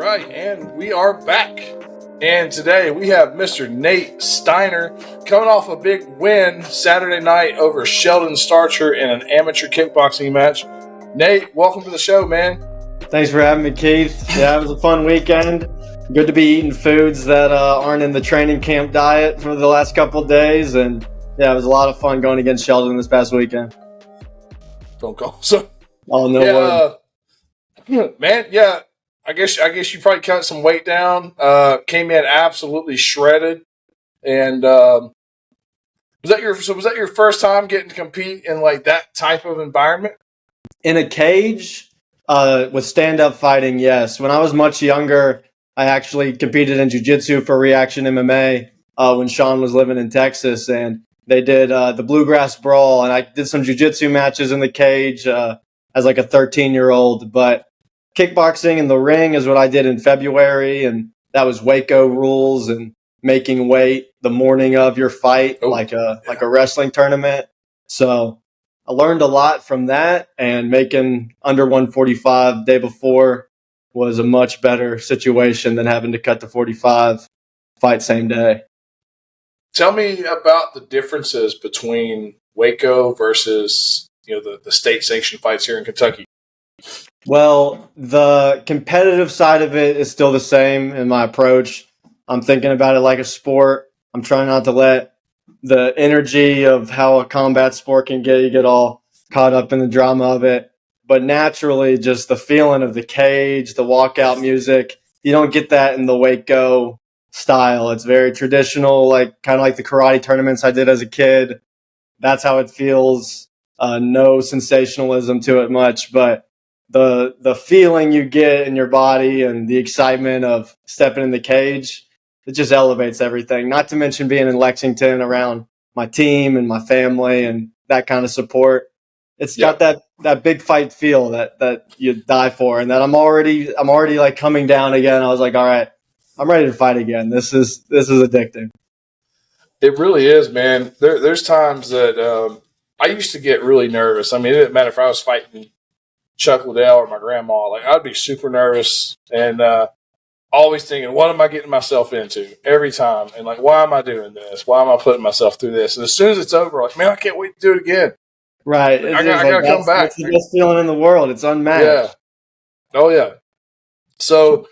right, and we are back. And today we have Mr. Nate Steiner coming off a big win Saturday night over Sheldon Starcher in an amateur kickboxing match. Nate, welcome to the show, man. Thanks for having me, Keith. Yeah, it was a fun weekend. Good to be eating foods that aren't in the training camp diet for the last couple of days. And yeah, it was a lot of fun going against Sheldon this past weekend. Phone call. So, oh, no word. Man, yeah. I guess you probably cut some weight down. Came in absolutely shredded. And was that your first time getting to compete in like that type of environment? In a cage with stand-up fighting, yes. When I was much younger, I actually competed in jiu-jitsu for Reaction MMA when Sean was living in Texas, and they did the Bluegrass Brawl, and I did some jiu-jitsu matches in the cage as like a 13-year-old, but kickboxing in the ring is what I did in February, and that was Waco rules and making weight the morning of your fight, like a wrestling tournament. So I learned a lot from that, and making under 145 day before was a much better situation than having to cut to 45, fight same day. Tell me about the differences between Waco versus the state sanctioned fights here in Kentucky. Well, the competitive side of it is still the same in my approach. I'm thinking about it like a sport. I'm trying not to let the energy of how a combat sport can get all caught up in the drama of it. But naturally, just the feeling of the cage, the walkout music, you don't get that in the Waco style. It's very traditional, like kind of like the karate tournaments I did as a kid. That's how it feels. No sensationalism to it much, but the feeling you get in your body and the excitement of stepping in the cage, it just elevates everything. Not to mention being in Lexington around my team and my family and that kind of support. It's got that big fight feel that you die for, and that I'm already like coming down again. I was like, all right, I'm ready to fight again. This is addicting. It really is, man. There's times that I used to get really nervous. I mean, it didn't matter if I was fighting Chuck Liddell or my grandma. Like, I'd be super nervous and always thinking, what am I getting myself into every time? And like, why am I doing this? Why am I putting myself through this? And as soon as it's over, like, man, I can't wait to do it again. Right. Like, I got to come back. It's the best feeling in the world. It's unmatched. Yeah. Oh, yeah. So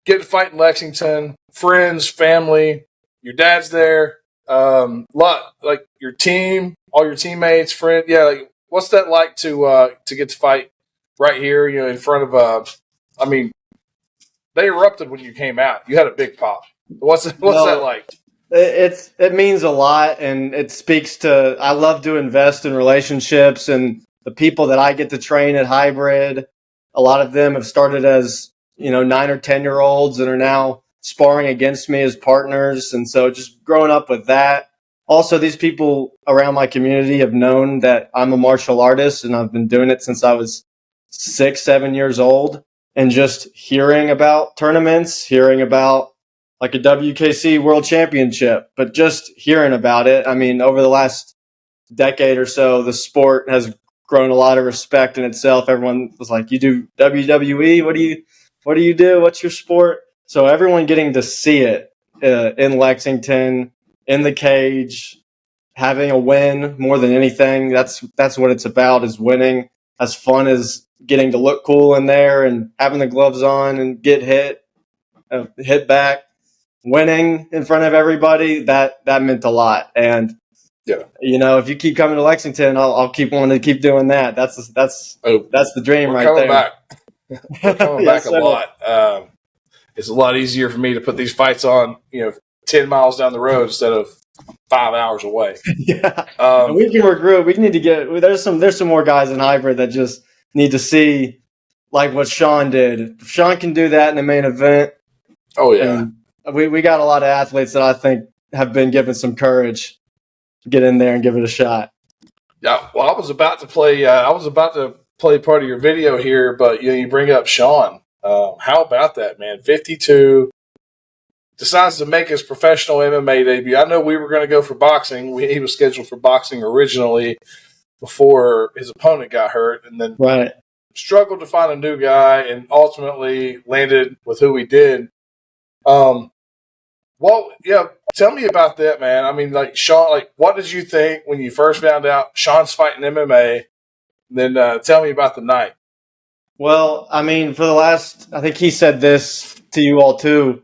get to fight in Lexington, friends, family, your dad's there, like your team, all your teammates, friends. Yeah. Like, what's that like to get to fight right here, in front of, I mean, they erupted when you came out. You had a big pop. What's that like? It means a lot, and it speaks to, I love to invest in relationships and the people that I get to train at Hybrid. A lot of them have started as, 9 or 10-year-olds and are now sparring against me as partners. And so just growing up with that. Also, these people around my community have known that I'm a martial artist, and I've been doing it since I was 6, 7 years old, and just hearing about tournaments, hearing about like a WKC World Championship, but just hearing about it. I mean, over the last decade or so, the sport has grown a lot of respect in itself. Everyone was like, you do WWE? What do you do? What's your sport? So everyone getting to see it in Lexington, in the cage, having a win more than anything. That's what it's about, is winning. As fun as getting to look cool in there and having the gloves on and get hit back, winning in front of everybody, that meant a lot. And if you keep coming to Lexington, I'll keep wanting to keep doing that. That's the dream right there. Back. We're coming back a lot. It's a lot easier for me to put these fights on, 10 miles down the road instead of 5 hours away. Yeah. We can recruit. We need to get. There's some more guys in Hybrid that just need to see like what Sean did. If Sean can do that in the main event. Oh yeah. We got a lot of athletes that I think have been given some courage to get in there and give it a shot. Yeah. Well, I was about to play part of your video here, but you bring up Sean. How about that, man? 52. Decides to make his professional MMA debut. I know we were going to go for boxing. He was scheduled for boxing originally before his opponent got hurt, and then struggled to find a new guy and ultimately landed with who we did. Well, yeah, tell me about that, man. I mean, like Sean, like what did you think when you first found out Sean's fighting MMA? And then tell me about the night. Well, I mean, for the last, I think he said this to you all too.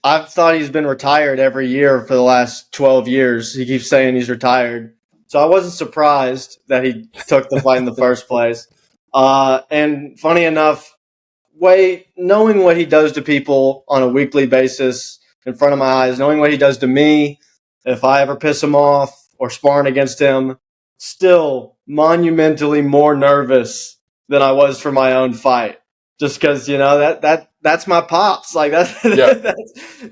I've thought he's been retired every year for the last 12 years. He keeps saying he's retired. So I wasn't surprised that he took the fight in the first place. And funny enough, knowing what he does to people on a weekly basis in front of my eyes, knowing what he does to me, if I ever piss him off or sparring against him, still monumentally more nervous than I was for my own fight. Just because, that's my pops. Like Yeah.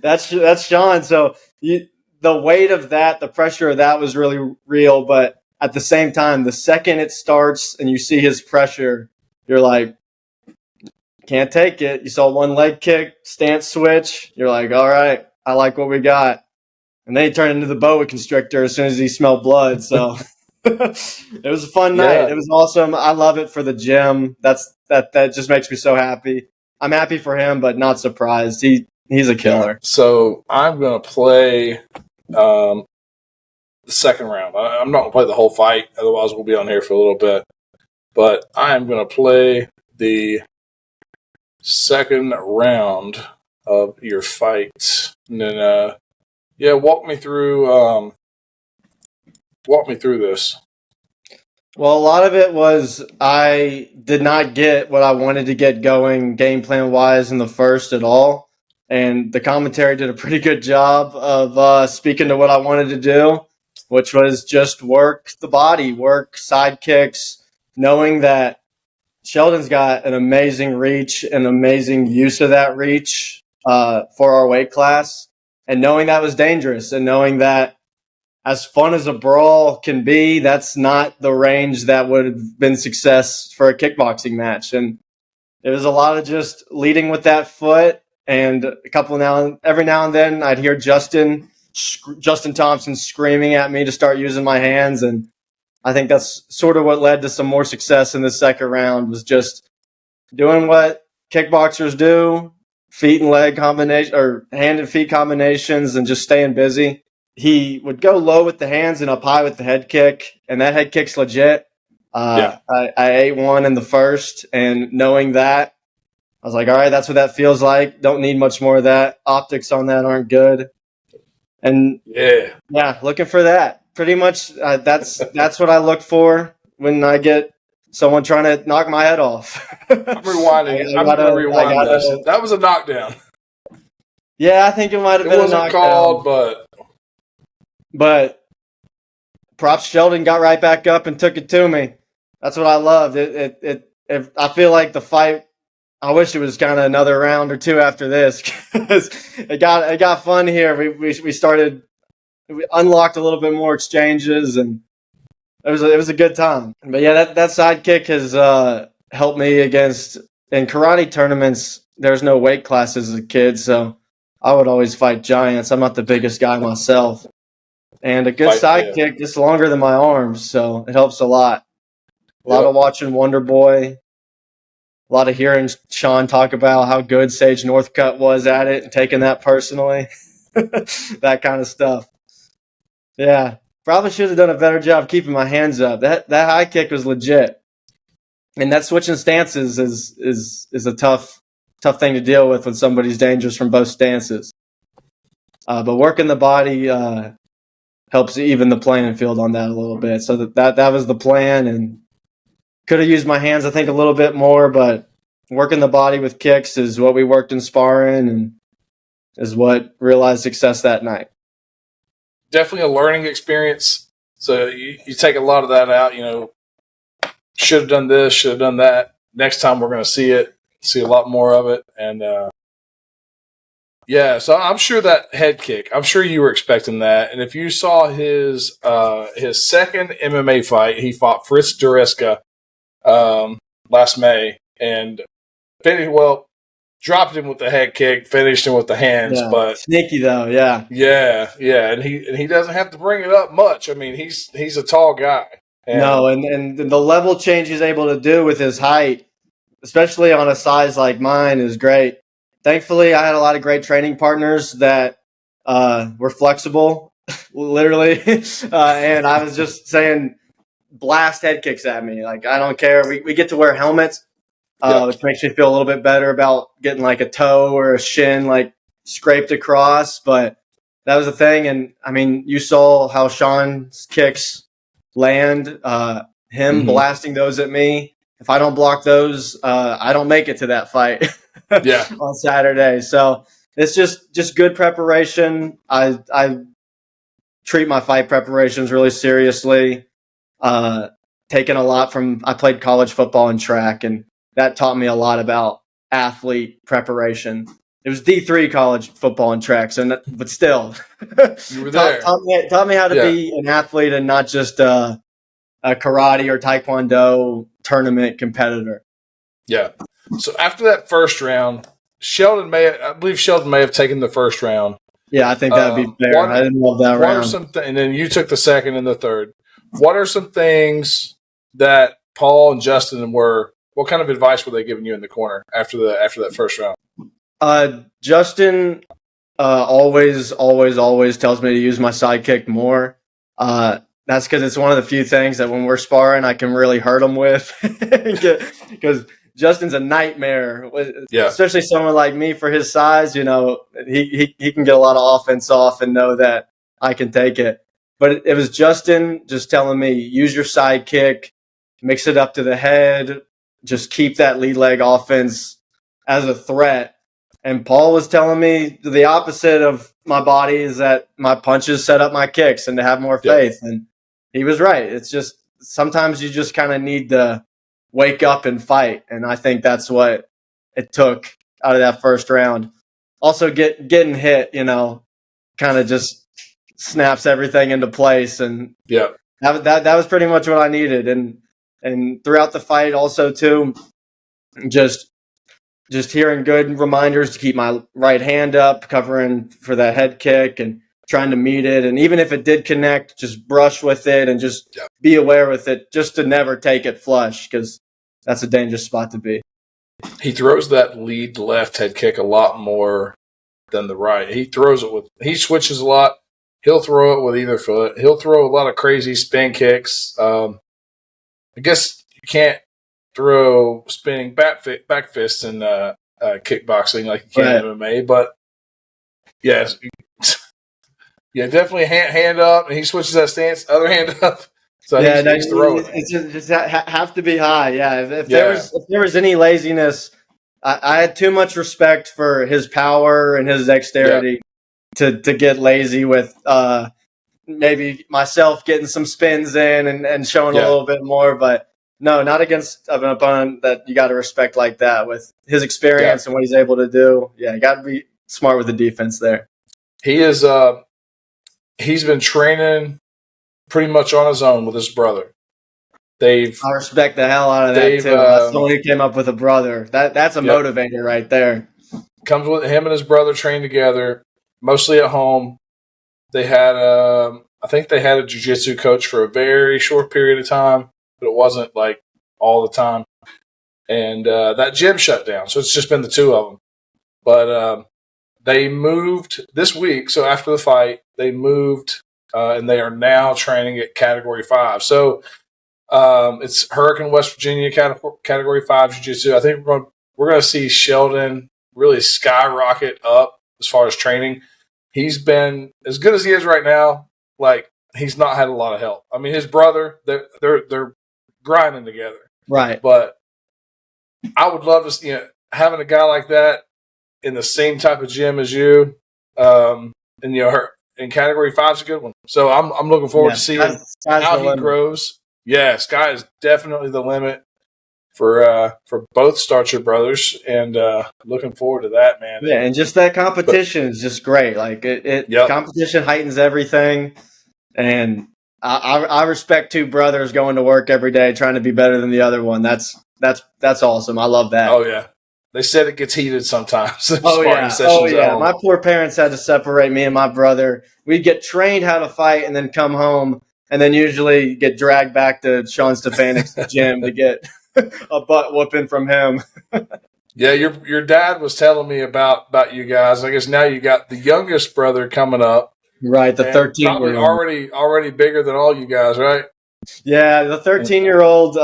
that's Sean. So the weight of that, the pressure of that was really real. But at the same time, the second it starts and you see his pressure, you're like, can't take it. You saw one leg kick, stance switch. You're like, all right, I like what we got. And then he turned into the boa constrictor as soon as he smelled blood. So it was a fun night. It was awesome. I love it for the gym. That just makes me so happy. I'm happy for him, but not surprised. He's a killer. Yeah. So I'm going to play the second round. I'm not going to play the whole fight. Otherwise, we'll be on here for a little bit. But I am going to play the second round of your fight. And then, walk me through this. Well, a lot of it was I did not get what I wanted to get going game plan wise in the first at all. And the commentary did a pretty good job of speaking to what I wanted to do, which was just work the body, work side kicks, knowing that Sheldon's got an amazing reach and amazing use of that reach for our weight class. And knowing that was dangerous and knowing that as fun as a brawl can be, that's not the range that would have been success for a kickboxing match. And it was a lot of just leading with that foot, and every now and then I'd hear Justin Thompson screaming at me to start using my hands, and I think that's sort of what led to some more success in the second round, was just doing what kickboxers do, feet and leg combination or hand and feet combinations, and just staying busy. He would go low with the hands and up high with the head kick, and that head kick's legit. I ate one in the first, and knowing that, I was like, all right, that's what that feels like. Don't need much more of that. Optics on that aren't good. And looking for that. Pretty much that's what I look for when I get someone trying to knock my head off. I'm rewinding. I'm going to rewind this. That was a knockdown. Yeah, I think it might have been a knockdown. It wasn't called, But props, Sheldon got right back up and took it to me. That's what I loved. I feel like the fight, I wish it was kind of another round or two after this, because it got fun here. We unlocked a little bit more exchanges, and it was a good time. But yeah, that side kick has helped me against, in karate tournaments, there's no weight classes as a kid, so I would always fight giants. I'm not the biggest guy myself. And a good side kick, just longer than my arms, so it helps a lot. A lot of watching Wonder Boy, a lot of hearing Sean talk about how good Sage Northcutt was at it and taking that personally. That kind of stuff. Yeah, probably should have done a better job keeping my hands up. That high kick was legit. And that switching stances is a tough thing to deal with when somebody's dangerous from both stances. But working the body helps even the playing field on that a little bit. So that was the plan, and could have used my hands, I think, a little bit more, but working the body with kicks is what we worked in sparring and is what realized success that night. Definitely a learning experience. So you take a lot of that out, should have done this, should have done that. Next time we're going to see a lot more of it. And so I'm sure that head kick, I'm sure you were expecting that. And if you saw his second MMA fight, he fought Fritz Dureska last May, and dropped him with the head kick, finished him with the hands. Yeah, but sneaky though, yeah, and he doesn't have to bring it up much. I mean, he's a tall guy. And the level change he's able to do with his height especially on a size like mine, is great. Thankfully, I had a lot of great training partners that were flexible, literally. And I was just saying, blast head kicks at me. Like, I don't care. We get to wear helmets, which makes me feel a little bit better about getting like a toe or a shin like scraped across. But that was the thing. And I mean, you saw how Sean's kicks land, him blasting those at me. If I don't block those, I don't make it to that fight on Saturday. So it's just good preparation. I treat my fight preparations really seriously. Taken a lot from, I played college football and track, and that taught me a lot about athlete preparation. It was D3 college football and track, but still, you were there. Taught me how to be an athlete and not just a karate or taekwondo tournament competitor. Yeah. So after that first round, I believe Sheldon may have taken the first round. Yeah, I think that'd be fair. I didn't love that round. And then you took the second and the third. What are some things that Paul and Justin what kind of advice were they giving you in the corner after that first round? Justin always tells me to use my sidekick more. That's because it's one of the few things that when we're sparring, I can really hurt him with. Because Justin's a nightmare, especially someone like me for his size. You know, he can get a lot of offense off and know that I can take it. But it was Justin just telling me, use your sidekick, mix it up to the head, just keep that lead leg offense as a threat. And Paul was telling me the opposite of my body is that my punches set up my kicks and to have more faith. And he was right. It's just sometimes you just kind of need to wake up and fight. And I think that's what it took out of that first round. Also getting hit, kind of just snaps everything into place. And that was pretty much what I needed. And throughout the fight also too, just hearing good reminders to keep my right hand up, covering for that head kick and trying to meet it. And even if it did connect, just brush with it and just be aware with it, just to never take it flush, because that's a dangerous spot to be. He throws that lead left head kick a lot more than the right. He switches a lot. He'll throw it with either foot. He'll throw a lot of crazy spin kicks. I guess you can't throw spinning back fists in kickboxing like you can in MMA, but yes, definitely hand up, and he switches that stance, other hand up. So he's throwing. It's just have to be high. Yeah, if there was any laziness, I had too much respect for his power and his dexterity to get lazy with maybe myself getting some spins in and showing a little bit more, but. No, not against an opponent that you got to respect like that with his experience and what he's able to do. Yeah, you got to be smart with the defense there. He is. He's been training pretty much on his own with his brother. I respect the hell out of that too. That's someone who came up with a brother. That's a motivator right there. Comes with him and his brother train together, mostly at home. They had I think they had a jiu-jitsu coach for a very short period of time. But it wasn't like all the time. And that gym shut down. So it's just been the two of them. But they moved this week. So after the fight, they moved and they are now training at Category 5. So it's Hurricane, West Virginia, Category 5 Jiu-Jitsu. I think we're going to see Sheldon really skyrocket up as far as training. He's been as good as he is right now. Like, he's not had a lot of help. I mean, his brother, they're grinding together, right? But I would love to, having a guy like that in the same type of gym as you, and in Category 5 is a good one. So I'm looking forward to seeing how he grows. Yeah, sky is definitely the limit for both Starcher brothers, and looking forward to that, man. Yeah, and just that competition is just great. Like competition heightens everything, and I respect two brothers going to work every day trying to be better than the other one. That's awesome. I love that. Oh yeah, they said it gets heated sometimes. Oh yeah. My poor parents had to separate me and my brother. We'd get trained how to fight and then come home, and then usually get dragged back to Sean Stefanik's gym to get a butt whooping from him. Yeah, your dad was telling me about you guys. I guess now you got the youngest brother coming up, Right, the and probably 13-year-old. already bigger than all you guys, right? Yeah, the 13-year-old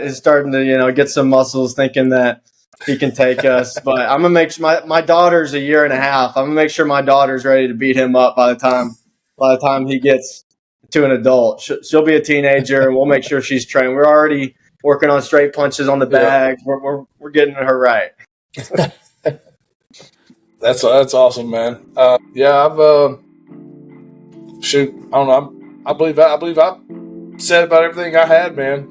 is starting to, get some muscles, thinking that he can take us. But I'm gonna make sure my daughter's a year and a half. I'm gonna make sure my daughter's ready to beat him up by the time he gets to an adult. She'll be a teenager, and we'll make sure she's trained. We're already working on straight punches on the bag. We're getting her right. That's awesome, man. Yeah, I've shoot. I don't know. I believe I said about everything I had, man.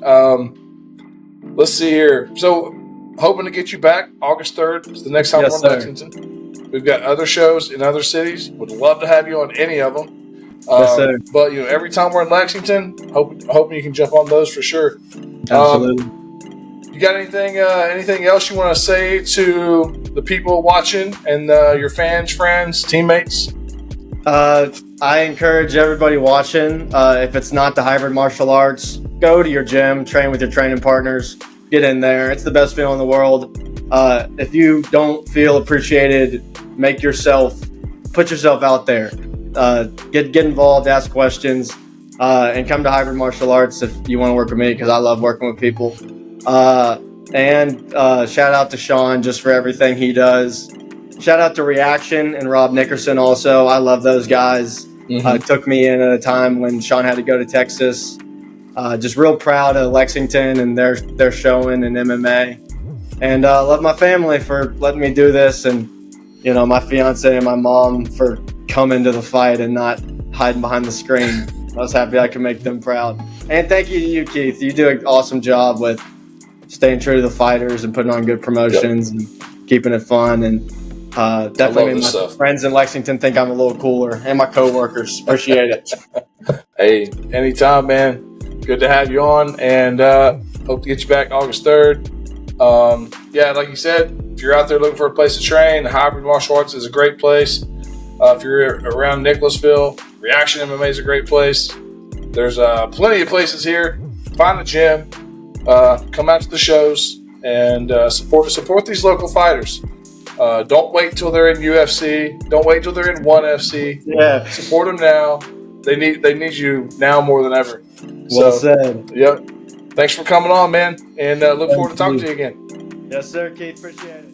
Let's see here. So, hoping to get you back August 3rd is the next time Yes, we're in sir. Lexington. We've got other shows in other cities. Would love to have you on any of them. Yes, sir. But every time we're in Lexington, hoping you can jump on those for sure. Absolutely. You got anything else you want to say to the people watching and your fans, friends, teammates? I encourage everybody watching, if it's not the hybrid martial arts, go to your gym, train with your training partners, get in there. It's the best feeling in the world. If you don't feel appreciated, put yourself out there. Get involved, ask questions, and come to hybrid martial arts if you want to work with me, because I love working with people. And shout out to Sean just for everything he does. Shout out to Reaction and Rob Nickerson also. I love those guys. Took me in at a time when Sean had to go to Texas. Just real proud of Lexington and their showing in MMA. And love my family for letting me do this, and my fiance and my mom for coming to the fight and not hiding behind the screen. I was happy I could make them proud. And thank you to you, Keith. You do an awesome job with staying true to the fighters and putting on good promotions and keeping it fun. And definitely made my friends in Lexington think I'm a little cooler, and my coworkers. Appreciate it. Hey, anytime, man. Good to have you on, and hope to get you back August 3rd. Yeah, like you said, if you're out there looking for a place to train, hybrid martial arts is a great place. If you're around Nicholasville, Reaction MMA is a great place. There's plenty of places here. Find a gym, come out to the shows, and support these local fighters. Don't wait till they're in UFC. Don't wait till they're in ONE FC. Yeah, support them now. They need you now more than ever. Well said. Yep. Thanks for coming on, man, and look forward to talking to you again. Yes, sir, Keith. Appreciate it.